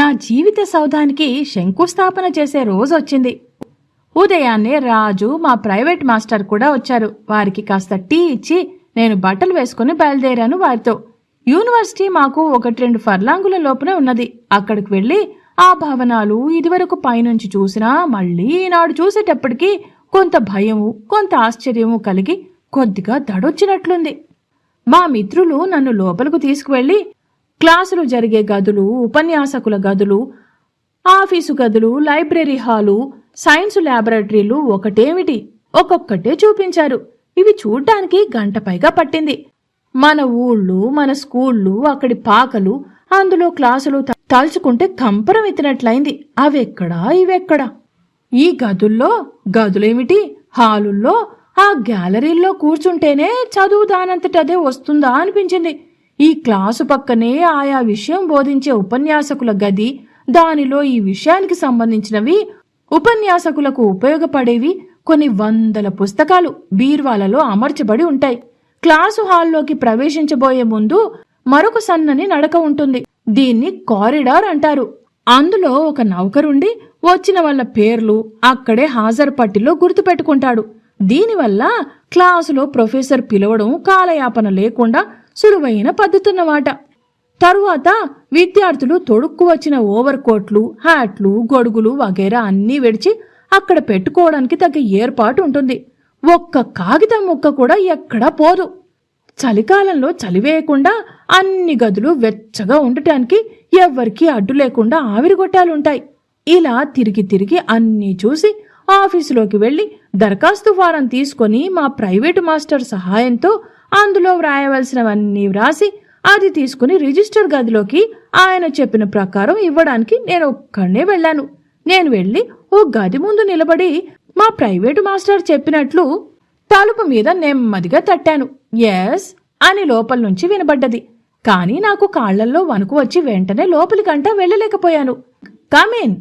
నా జీవిత సౌధానికి శంకుస్థాపన చేసే రోజొచ్చింది. ఉదయాన్నే రాజు, మా ప్రైవేట్ మాస్టర్ కూడా వచ్చారు. వారికి కాస్త టీ ఇచ్చి నేను బట్టలు వేసుకుని బయలుదేరాను వారితో. యూనివర్సిటీ మాకు 1-2 ఫర్లాంగుల లోపునే ఉన్నది. అక్కడికి వెళ్లి ఆ భవనాలు ఇదివరకు పైనుంచి చూసినా మళ్ళీ ఈనాడు చూసేటప్పటికీ కొంత భయము, కొంత ఆశ్చర్యము కలిగి కొద్దిగా దడొచ్చినట్లుంది. మా మిత్రులు నన్ను లోపలకు తీసుకువెళ్లి క్లాసులు జరిగే గదులు, ఉపన్యాసకుల గదులు, ఆఫీసు గదులు, లైబ్రరీ హాలు, సైన్స్ ల్యాబొరేటరీలు ఒకటేమిటి ఒక్కొక్కటే చూపించారు. ఇవి చూడ్డానికి గంట పైగా పట్టింది. మన ఊళ్ళు, మన స్కూళ్ళు, అక్కడి పాకలు, అందులో క్లాసులు తలుచుకుంటే కంపరం ఎత్తినట్లయింది. అవెక్కడా ఇవెక్కడా? ఈ గదులేమిటి, హాలుల్లో, ఆ గ్యాలరీల్లో కూర్చుంటేనే చదువు దానంతటదే వస్తుందా అనిపించింది. ఈ క్లాసు పక్కనే ఆయా విషయం బోధించే ఉపన్యాసకుల గది, దానిలో ఈ విషయానికి సంబంధించినవి, ఉపన్యాసకులకు ఉపయోగపడేవి కొన్ని 100 పుస్తకాలు బీర్వాలలో అమర్చబడి ఉంటాయి. క్లాసు హాల్లోకి ప్రవేశించబోయే ముందు మరొక సన్నని నడక ఉంటుంది. దీన్ని కారిడార్ అంటారు. అందులో ఒక నౌకరుండి వచ్చిన వాళ్ళ పేర్లు అక్కడే హాజరు పట్టిలో గుర్తుపెట్టుకుంటాడు. దీనివల్ల క్లాసులో ప్రొఫెసర్ పిలవడం కాలయాపన లేకుండా సులువైన పద్ధతున్నమాట. తరువాత విద్యార్థులు తొడుక్కు వచ్చిన ఓవర్ కోట్లు, హ్యాట్లు, గొడుగులు వగైరా అన్నీ విడిచి అక్కడ పెట్టుకోవడానికి తగ్గ ఏర్పాటు ఉంటుంది. ఒక్క కాగితం ముక్క కూడా ఎక్కడా పోదు. చలికాలంలో చలివేయకుండా అన్ని గదులు వెచ్చగా ఉండటానికి ఎవ్వరికీ అడ్డు లేకుండా ఆవిరిగొట్టాలుంటాయి. ఇలా తిరిగి తిరిగి అన్నీ చూసి ఆఫీసులోకి వెళ్లి దరఖాస్తు ఫారం తీసుకొని మా ప్రైవేటు మాస్టర్ సహాయంతో అందులో వ్రాయవలసినవన్నీ వ్రాసి అది తీసుకుని రిజిస్టర్ గదిలోకి ఆయన చెప్పిన ప్రకారం ఇవ్వడానికి నేను ఒక్కడే వెళ్లాను. నేను వెళ్లి ఓ గది ముందు నిలబడి మా ప్రైవేటు మాస్టర్ చెప్పినట్లు తలుపు మీద నెమ్మదిగా తట్టాను. ఎస్ అని లోపల నుంచి వినబడ్డది. కాని నాకు కాళ్లల్లో వణుకు వచ్చి వెంటనే లోపలికంటా వెళ్ళలేకపోయాను. కమిన్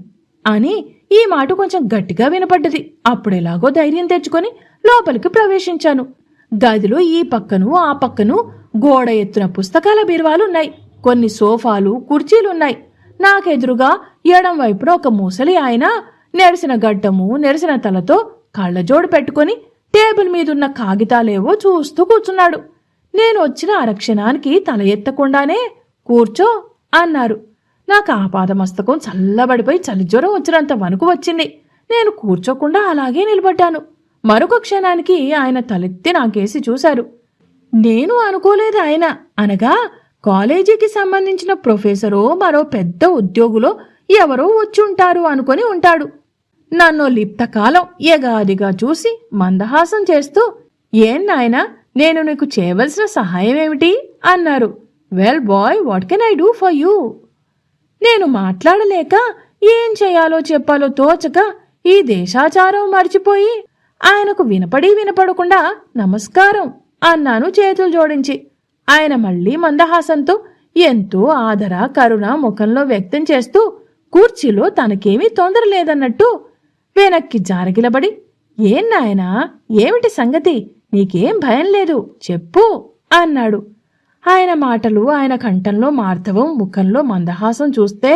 అని ఈ మాట కొంచెం గట్టిగా వినపడ్డది. అప్పుడెలాగో ధైర్యం తెచ్చుకొని లోపలికి ప్రవేశించాను. గదిలో ఈ పక్కను ఆ పక్కను గోడ ఎత్తున పుస్తకాల బీరువాలున్నాయి. కొన్ని సోఫాలు, కుర్చీలున్నాయి. నాకెదురుగా ఎడం వైపున ఒక ముసలి ఆయన నెరిసిన గడ్డము, నెరిసిన తలతో కళ్ళజోడు పెట్టుకుని టేబుల్ మీదున్న కాగితాలేవో చూస్తూ కూర్చున్నాడు. నేను వచ్చిన అరక్షణానికి తల ఎత్తకుండానే కూర్చో అన్నారు. నాకు ఆపాదమస్తకం చల్లబడిపోయి చలిజ్వరం వచ్చినంత వణుకు వచ్చింది. నేను కూర్చోకుండా అలాగే నిలబడ్డాను. మరొక క్షణానికి ఆయన తలెత్తి నాకేసి చూశారు. నేను అనుకోలేదు ఆయన అనగా కాలేజీకి సంబంధించిన ప్రొఫెసరో మరో పెద్ద ఉద్యోగులో ఎవరో వచ్చుంటారు అనుకొని ఉంటాడు. నన్ను లిప్తకాలం ఎగాదిగా చూసి మందహాసం చేస్తూ, ఏం నాయనా, నేను నీకు చేయవలసిన సహాయమేమిటి అన్నారు. Well boy, what can I do for you? నేను మాట్లాడలేక ఏం చేయాలో చెప్పాలో తోచక ఈ దేశాచారం మర్చిపోయి ఆయనకు వినపడకుండా నమస్కారం అన్నాను చేతులు జోడించి. ఆయన మళ్లీ మందహాసంతో ఎంతో ఆదర, కరుణ ముఖంలో వ్యక్తం చేస్తూ కుర్చీలో తనకేమీ తొందర లేదన్నట్టు వెనక్కి జారగిలబడి, ఏం నాయనా, ఏమిటి సంగతి, నీకేం భయం లేదు, చెప్పు అన్నాడు. ఆయన మాటలు, ఆయన కంఠంలో మార్ధవం, ముఖంలో మందహాసం చూస్తే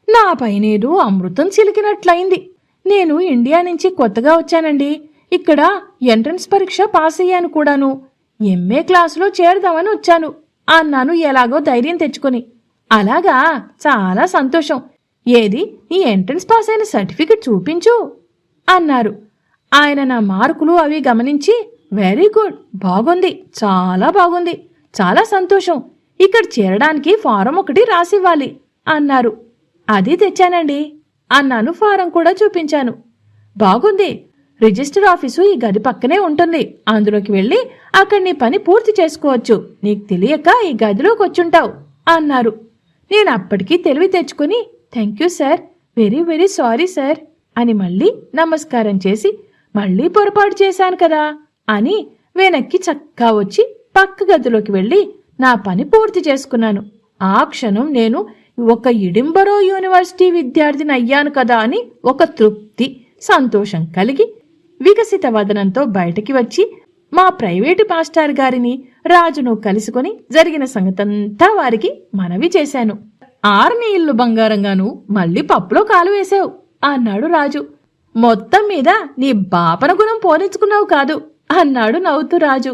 నా పైనేదో అమృతం చిలికినట్లయింది. నేను ఇండియా నుంచి కొత్తగా వచ్చానండి. ఇక్కడ ఎంట్రన్స్ పరీక్ష పాస్ అయ్యాను కూడాను. ఎంఏ క్లాసులో చేరదామని వచ్చాను అన్నాను ఎలాగో ధైర్యం తెచ్చుకుని. అలాగా, చాలా సంతోషం. ఏది నీ ఎంట్రన్స్ పాస్ అయిన సర్టిఫికెట్ చూపించు అన్నారు. ఆయన నా మార్కులు అవి గమనించి, వెరీ గుడ్, బాగుంది, చాలా బాగుంది, చాలా సంతోషం. ఇక్కడ చేరడానికి ఫారం ఒకటి రాసివ్వాలి అన్నారు. అది తెచ్చానండి అన్నాను. ఫారం కూడా చూపించాను. బాగుంది, రిజిస్టర్ ఆఫీసు ఈ గది పక్కనే ఉంటుంది. అందులోకి వెళ్ళి అక్కడ నీ పని పూర్తి చేసుకోవచ్చు. నీకు తెలియక ఈ గదిలోకి వచ్చుంటావు అన్నారు. నేను అప్పటికీ తెలివి తెచ్చుకుని, thank you sir, very very sorry sir అని మళ్ళీ నమస్కారం చేసి, మళ్ళీ పొరపాటు చేశాను కదా అని వెనక్కి చక్కా వచ్చి పక్క గదిలోకి వెళ్ళి నా పని పూర్తి చేసుకున్నాను. ఆ క్షణం నేను ఒక ఎడింబరో యూనివర్సిటీ విద్యార్థిని అయ్యాను కదా అని ఒక తృప్తి, సంతోషం కలిగి వికసిత వదనంతో బయటికి వచ్చి మా ప్రైవేటు మాస్టర్ గారిని, రాజును కలుసుకుని జరిగిన సంగతంతా వారికి మనవి చేశాను. ఆర్ని ఇల్లు బంగారంగాను మళ్ళీ పప్పులో కాలు వేశావు అన్నాడు రాజు. మొత్తం మీద నీ బాపన గుణం పోనించుకున్నావు కాదు అన్నాడు నవ్వుతూ రాజు.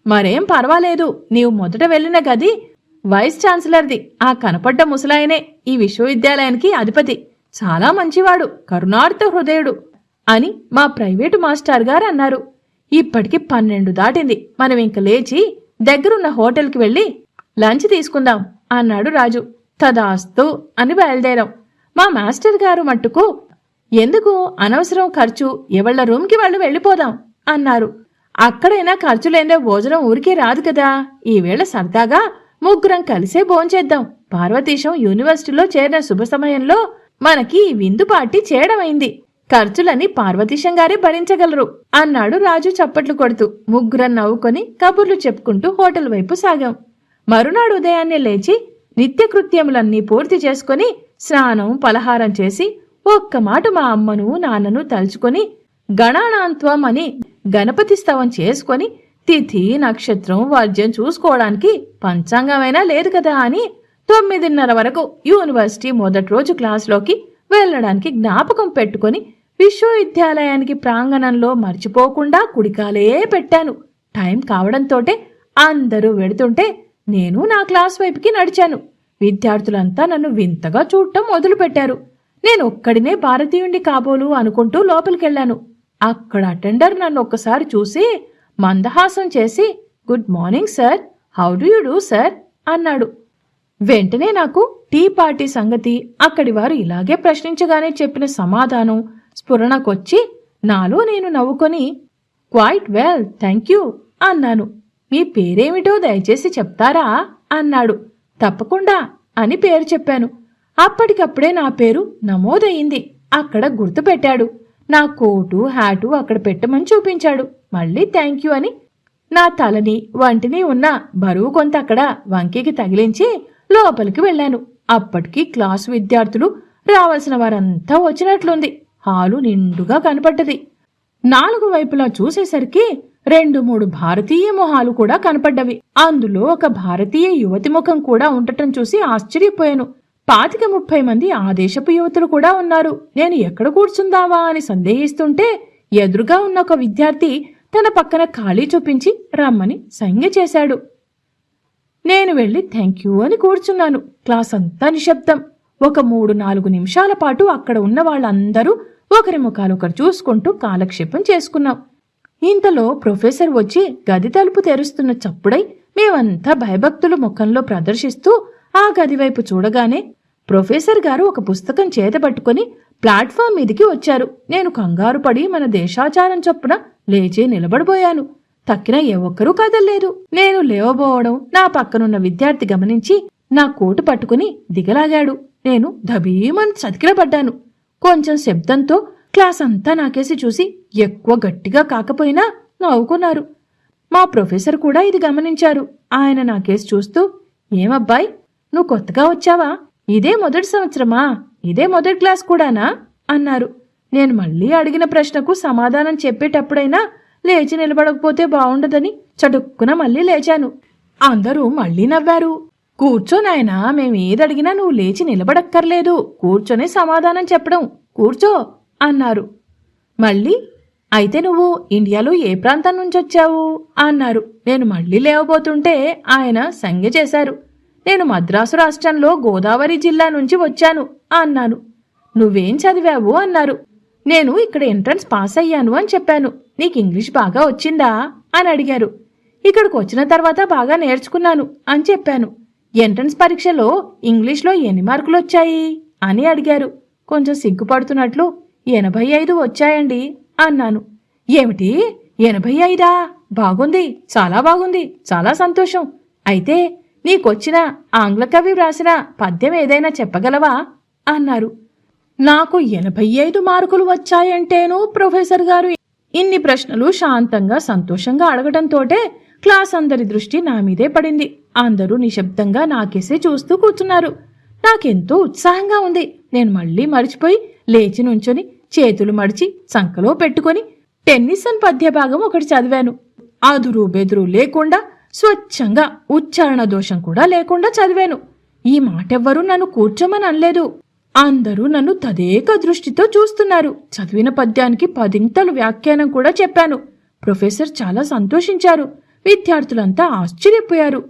మరేం పర్వాలేదు, నీవు మొదట వెళ్లిన గది వైస్ ఛాన్సలర్ది. ఆ కనపడ్డ ముసలాయనే ఈ విశ్వవిద్యాలయానికి అధిపతి. చాలా మంచివాడు, కరుణార్థ హృదయుడు అని మా ప్రైవేటు మాస్టర్ గారు అన్నారు. ఇప్పటికి 12 దాటింది. మనం ఇంక లేచి దగ్గరున్న హోటల్కి వెళ్లి లంచ్ తీసుకుందాం అన్నాడు రాజు. తదాస్తు అని బయలుదేరాం. మా మాస్టర్ గారు మట్టుకు ఎందుకు అనవసరం ఖర్చు, ఎవళ్ల రూమ్కి వాళ్ళు వెళ్ళిపోదాం అన్నారు. అక్కడైనా ఖర్చులేందే భోజనం ఊరికే రాదు కదా. ఈవేళ సరదాగా ముగ్గురం కలిసే భోంచేద్దాం. పార్వతీశం యూనివర్సిటీలో చేరిన శుభ సమయంలో మనకి విందు పార్టీ చేయడమైంది. ఖర్చులని పార్వతీశం గారే భరించగలరు అన్నాడు రాజు చప్పట్లు కొడుతూ. ముగ్గురం నవ్వుకొని కబుర్లు చెప్పుకుంటూ హోటల్ వైపు సాగాం. మరునాడు ఉదయాన్నే లేచి నిత్యకృత్యములన్నీ పూర్తి చేసుకుని స్నానం పలహారం చేసి ఒక్క మాట మా అమ్మను నాన్నను తలుచుకొని గణానాంత్వం అని గణపతి స్తవం చేసుకొని తిథి నక్షత్రం వర్జ్యం చూసుకోవడానికి పంచాంగమైనా లేదు కదా అని 9:30 వరకు యూనివర్సిటీ మొదటి రోజు క్లాసులోకి వెళ్లడానికి జ్ఞాపకం పెట్టుకుని విశ్వవిద్యాలయానికి ప్రాంగణంలో మర్చిపోకుండా కుడికాలే పెట్టాను. టైం కావడంతోటే అందరూ వెడుతుంటే నేను నా క్లాస్ వైపుకి నడిచాను. విద్యార్థులంతా నన్ను వింతగా చూడటం మొదలుపెట్టారు. నేను ఒక్కడినే భారతీయుణ్ణి కాబోలు అనుకుంటూ లోపలికెళ్లాను. అక్కడ అటెండర్ నన్ను ఒక్కసారి చూసి మందహాసం చేసి good morning sir, how do you do sir అన్నాడు. వెంటనే నాకు టీ పార్టీ సంగతి అక్కడి వారు ఇలాగే ప్రశ్నించగానే చెప్పిన సమాధానం స్ఫురణకొచ్చి నాలో నేను నవ్వుకొని క్వైట్ వెల్ థ్యాంక్ యూ అన్నాను. మీ పేరేమిటో దయచేసి చెప్తారా అన్నాడు. తప్పకుండా అని పేరు చెప్పాను. అప్పటికప్పుడే నా పేరు నమోదయింది. అక్కడ గుర్తుపెట్టాడు. నా కోటు హ్యాటు అక్కడ పెట్టమని చూపించాడు. మళ్ళీ థ్యాంక్ యూ అని నా తలని వంటిని ఉన్న బరువు కొంత అక్కడ వంకికి తగిలించి లోపలికి వెళ్లాను. అప్పటికి క్లాసు విద్యార్థులు రావాల్సిన వారంతా వచ్చినట్లుంది. హాలు నిండుగా కనపడ్డది. 4 వైపులా చూసేసరికి 2-3 భారతీయ మొహాలు కూడా కనపడ్డవి. అందులో ఒక భారతీయ యువతి ముఖం కూడా ఉండటం చూసి ఆశ్చర్యపోయాను. 25-30 మంది ఆ దేశపు యువతులు కూడా ఉన్నారు. నేను ఎక్కడ కూర్చుందావా అని సందేహిస్తుంటే ఎదురుగా ఉన్న ఒక విద్యార్థి తన పక్కన ఖాళీ చూపించి రమ్మని సంజ్ఞ చేశాడు. నేను వెళ్లి థ్యాంక్ యూ అని కూర్చున్నాను. క్లాస్ అంతా నిశ్శబ్దం. ఒక 3-4 నిమిషాల పాటు అక్కడ ఉన్న వాళ్ళందరూ ఒకరి ముఖాలొకరు చూసుకుంటూ కాలక్షేపం చేసుకున్నాం. ఇంతలో ప్రొఫెసర్ వచ్చి గది తలుపు తెరుస్తున్న చప్పుడై మేమంతా భయభక్తులు ముఖంలో ప్రదర్శిస్తూ ఆ గదివైపు చూడగానే ప్రొఫెసర్ గారు ఒక పుస్తకం చేతబట్టుకుని ప్లాట్ఫామ్ మీదికి వచ్చారు. నేను కంగారు పడి మన దేశాచారం చొప్పున లేచి నిలబడిపోయాను. తక్కిన ఏ ఒక్కరూ కదల్లేదు. నేను లేవబోవడం నా పక్కనున్న విద్యార్థి గమనించి నా కోటు పట్టుకుని దిగలాగాడు. నేను ధబీమని చతికిలపడ్డాను. కొంచెం శబ్దంతో క్లాస్ అంతా నాకేసి చూసి ఎక్కువ గట్టిగా కాకపోయినా నవ్వుకున్నారు. మా ప్రొఫెసర్ కూడా ఇది గమనించారు. ఆయన నాకేసి చూస్తూ ఏమబ్బాయ్, నువ్వు కొత్తగా వచ్చావా? ఇదే మొదటి సంవత్సరమా? ఇదే మొదటి క్లాస్ కూడానా అన్నారు. నేను మళ్ళీ అడిగిన ప్రశ్నకు సమాధానం చెప్పేటప్పుడైనా లేచి నిలబడకపోతే బావుండదని చటుక్కున మళ్ళీ లేచాను. అందరూ మళ్ళీ నవ్వారు. కూర్చోనాయనా, మేమేదడిగినా నువ్వు లేచి నిలబడక్కర్లేదు, కూర్చొని సమాధానం చెప్పడం, కూర్చో అన్నారు. మళ్ళీ అయితే నువ్వు ఇండియాలో ఏ ప్రాంతం నుంచొచ్చావు అన్నారు. నేను మళ్ళీ లేవబోతుంటే ఆయన సంజ్ఞ చేశారు. నేను మద్రాసు రాష్ట్రంలో గోదావరి జిల్లా నుంచి వచ్చాను అన్నాను. నువ్వేం చదివావు అన్నారు. నేను ఇక్కడ ఎంట్రన్స్ పాస్ అయ్యాను అని చెప్పాను. నీకు ఇంగ్లీష్ బాగా వచ్చిందా అని అడిగారు. ఇక్కడికి వచ్చిన తర్వాత బాగా నేర్చుకున్నాను అని చెప్పాను. ఎంట్రన్స్ పరీక్షలో ఇంగ్లీష్లో ఎన్ని మార్కులు వచ్చాయి అని అడిగారు. కొంచెం సిగ్గుపడుతున్నట్లు 85 వచ్చాయండి అన్నాను. ఏమిటి 85? బాగుంది, చాలా బాగుంది, చాలా సంతోషం. అయితే నీకొచ్చిన ఆంగ్ల కవి వ్రాసిన పద్యం ఏదైనా చెప్పగలవా అన్నారు. నాకు 85 మార్కులు వచ్చాయంటేనూ ప్రొఫెసర్ గారు ఇన్ని ప్రశ్నలు శాంతంగా సంతోషంగా అడగడంతోటే క్లాస్ అందరి దృష్టి నా మీదే పడింది. అందరూ నిశ్శబ్దంగా నాకేసే చూస్తూ కూర్చున్నారు. నాకెంతో ఉత్సాహంగా ఉంది. నేను మళ్ళీ మరిచిపోయి లేచి నుంచొని చేతులు మడిచి సంకలో పెట్టుకుని టెన్నిసన్ పద్యభాగం ఒకటి చదివాను. అదురు బెదురు లేకుండా స్వచ్ఛంగా ఉచ్చారణ దోషం కూడా లేకుండా చదివాను. ఈ మాటెవ్వరూ నన్ను కూర్చోమని అనలేదు. అందరూ నన్ను తదేక దృష్టితో చూస్తున్నారు. చదివిన పద్యానికి 10 వ్యాఖ్యానం కూడా చెప్పాను. ప్రొఫెసర్ చాలా సంతోషించారు. విద్యార్థులంతా ఆశ్చర్యపోయారు.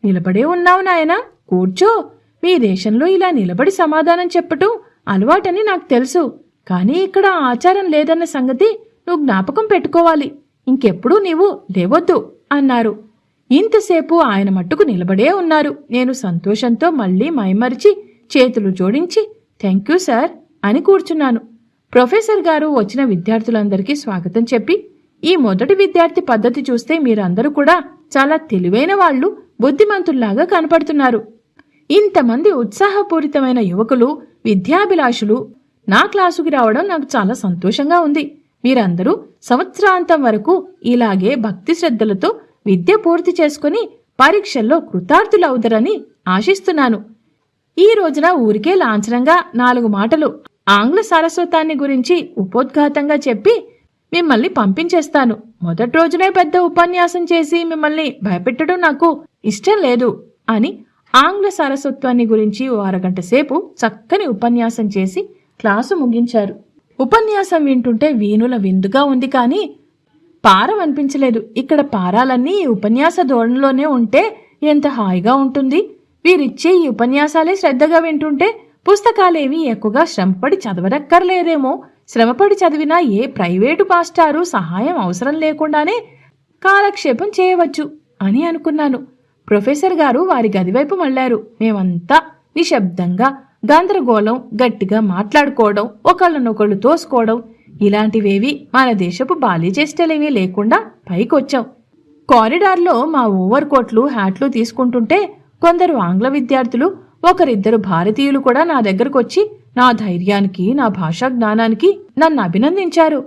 నిలబడే ఉన్నావు నాయనా, కూర్చో. మీ దేశంలో ఇలా నిలబడి సమాధానం చెప్పటం అలవాటని నాకు తెలుసు. కానీ ఇక్కడ ఆచారం లేదన్న సంగతి నువ్వు జ్ఞాపకం పెట్టుకోవాలి. ఇంకెప్పుడూ నీవు లేవొద్దు అన్నారు. ఇంతసేపు ఆయన మట్టుకు నిలబడే ఉన్నారు. నేను సంతోషంతో మళ్లీ మైమరిచి చేతులు జోడించి థ్యాంక్యూ సార్ అని కూర్చున్నాను. ప్రొఫెసర్ గారు వచ్చిన విద్యార్థులందరికీ స్వాగతం చెప్పి, ఈ మొదటి విద్యార్థి పద్ధతి చూస్తే మీరందరూ కూడా చాలా తెలివైన వాళ్ళు, బుద్ధిమంతుల్లాగా కనపడుతున్నారు. ఇంతమంది ఉత్సాహపూరితమైన యువకులు, విద్యాభిలాషులు నా క్లాసుకి రావడం నాకు చాలా సంతోషంగా ఉంది. మీరందరూ సంవత్సరాంతం వరకు ఇలాగే భక్తి శ్రద్ధలతో విద్య పూర్తి చేసుకుని పరీక్షల్లో కృతార్థులవుదరని ఆశిస్తున్నాను. ఈ రోజున ఊరికే లాంఛనంగా 4 మాటలు ఆంగ్ల సారస్వతాన్ని గురించి ఉపోద్ఘాతంగా చెప్పి మిమ్మల్ని పంపించేస్తాను. మొదటి రోజునే పెద్ద ఉపన్యాసం చేసి మిమ్మల్ని భయపెట్టడం నాకు ఇష్టం లేదు అని ఆంగ్ల సారస్వత్వాన్ని గురించి ఓ అరగంట సేపు చక్కని ఉపన్యాసం చేసి క్లాసు ముగించారు. ఉపన్యాసం వింటుంటే వీణుల విందుగా ఉంది, కానీ పారం అనిపించలేదు. ఇక్కడ పారాలన్నీ ఈ ఉపన్యాస ధోరణిలోనే ఉంటే ఎంత హాయిగా ఉంటుంది. వీరిచ్చే ఈ ఉపన్యాసాలే శ్రద్ధగా వింటుంటే పుస్తకాలేవి ఎక్కువగా శ్రమపడి చదవరక్కర్లేదేమో. శ్రమపడి చదివినా ఏ ప్రైవేటు మాస్టారు సహాయం అవసరం లేకుండానే కాలక్షేపం చేయవచ్చు అని అనుకున్నాను. ప్రొఫెసర్ గారు వారి గదివైపు మళ్లారు. మేమంతా నిశ్శబ్దంగా గందరగోళం, గట్టిగా మాట్లాడుకోవడం, ఒకళ్ళనొకళ్ళు తోసుకోవడం ఇలాంటివేవి మన దేశపు బాల్యచేష్టలేవీ లేకుండా పైకొచ్చాం. కారిడార్లో మా ఓవర్ కోట్లు, హ్యాట్లు తీసుకుంటుంటే కొందరు ఆంగ్ల విద్యార్థులు, ఒకరిద్దరు భారతీయులు కూడా నా దగ్గరకొచ్చి నా ధైర్యానికి, నా భాషా జ్ఞానానికి నన్ను అభినందించారు.